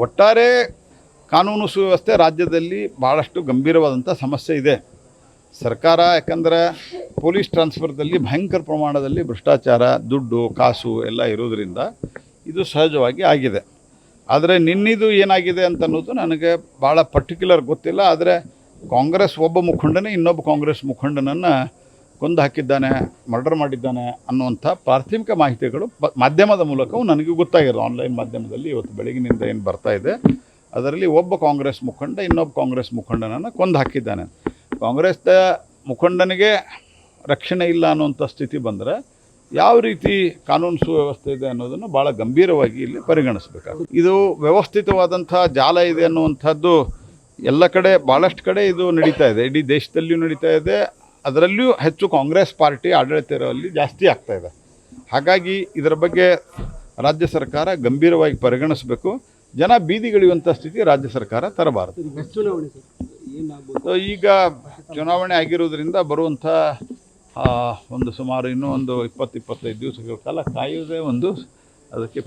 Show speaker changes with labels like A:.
A: ಒಟ್ಟಾರೆ ಕಾನೂನು ಸುವ್ಯವಸ್ಥೆ ರಾಜ್ಯದಲ್ಲಿ ಭಾಳಷ್ಟು ಗಂಭೀರವಾದಂಥ ಸಮಸ್ಯೆ ಇದೆ. ಸರ್ಕಾರ ಯಾಕಂದರೆ ಪೊಲೀಸ್ ಟ್ರಾನ್ಸ್ಫರ್ದಲ್ಲಿ ಭಯಂಕರ ಪ್ರಮಾಣದಲ್ಲಿ ಭ್ರಷ್ಟಾಚಾರ, ದುಡ್ಡು, ಕಾಸು ಎಲ್ಲ ಇರೋದರಿಂದ ಇದು ಸಹಜವಾಗಿ ಆಗಿದೆ. ಆದರೆ ನಿನ್ನಿದು ಏನಾಗಿದೆ ಅಂತ ಅನ್ನೋದು ನನಗೆ ಭಾಳ ಪರ್ಟಿಕ್ಯುಲರ್ ಗೊತ್ತಿಲ್ಲ. ಆದರೆ ಕಾಂಗ್ರೆಸ್ ಒಬ್ಬ ಮುಖಂಡನೇ ಇನ್ನೊಬ್ಬ ಕಾಂಗ್ರೆಸ್ ಮುಖಂಡನನ್ನು ಕೊಂದು ಹಾಕಿದ್ದಾನೆ, ಮರ್ಡರ್ ಮಾಡಿದ್ದಾನೆ ಅನ್ನುವಂಥ ಪ್ರಾಥಮಿಕ ಮಾಹಿತಿಗಳು ಮಾಧ್ಯಮದ ಮೂಲಕವೂ ನನಗೆ ಗೊತ್ತಾಗಿರೋದು. ಆನ್ಲೈನ್ ಮಾಧ್ಯಮದಲ್ಲಿ ಇವತ್ತು ಬೆಳಗಿನಿಂದ ಏನು ಬರ್ತಾ ಇದೆ ಅದರಲ್ಲಿ ಒಬ್ಬ ಕಾಂಗ್ರೆಸ್ ಮುಖಂಡ ಇನ್ನೊಬ್ಬ ಕಾಂಗ್ರೆಸ್ ಮುಖಂಡನನ್ನು ಕೊಂದು ಹಾಕಿದ್ದಾನೆ. ಕಾಂಗ್ರೆಸ್ದ ಮುಖಂಡನಿಗೆ ರಕ್ಷಣೆ ಇಲ್ಲ ಅನ್ನುವಂಥ ಸ್ಥಿತಿ ಬಂದರೆ ಯಾವ ರೀತಿ ಕಾನೂನು ಸುವ್ಯವಸ್ಥೆ ಇದೆ ಅನ್ನೋದನ್ನು ಭಾಳ ಗಂಭೀರವಾಗಿ ಇಲ್ಲಿ ಪರಿಗಣಿಸಬೇಕಾಗುತ್ತೆ. ಇದು ವ್ಯವಸ್ಥಿತವಾದಂಥ ಜಾಲ ಇದೆ ಅನ್ನುವಂಥದ್ದು ಎಲ್ಲ ಕಡೆ ಭಾಳಷ್ಟು ಕಡೆ ಇದು ನಡೀತಾ ಇದೆ. ಇಡೀ ದೇಶದಲ್ಲಿಯೂ ನಡೀತಾ ಇದೆ. ಅದರಲ್ಲಿಯೂ ಹೆಚ್ಚು ಕಾಂಗ್ರೆಸ್ ಪಾರ್ಟಿ ಆಡಳಿತ ಇರೋಲ್ಲಿ ಜಾಸ್ತಿ ಆಗ್ತಾಯಿದೆ. ಹಾಗಾಗಿ ಇದರ ಬಗ್ಗೆ ರಾಜ್ಯ ಸರ್ಕಾರ ಗಂಭೀರವಾಗಿ ಪರಿಗಣಿಸಬೇಕು. ಜನ ಬೀದಿಗಿಳಿಯುವಂಥ ಸ್ಥಿತಿ ರಾಜ್ಯ ಸರ್ಕಾರ ತರಬಾರದು. ಈಗ ಚುನಾವಣೆ ಆಗಿರೋದ್ರಿಂದ ಬರುವಂಥ ಒಂದು ಸುಮಾರು ಇನ್ನೂ ಒಂದು 20-25 ದಿವಸಗಳ ಕಾಲ ಕಾಯುವುದೇ ಒಂದು ಅದಕ್ಕೆ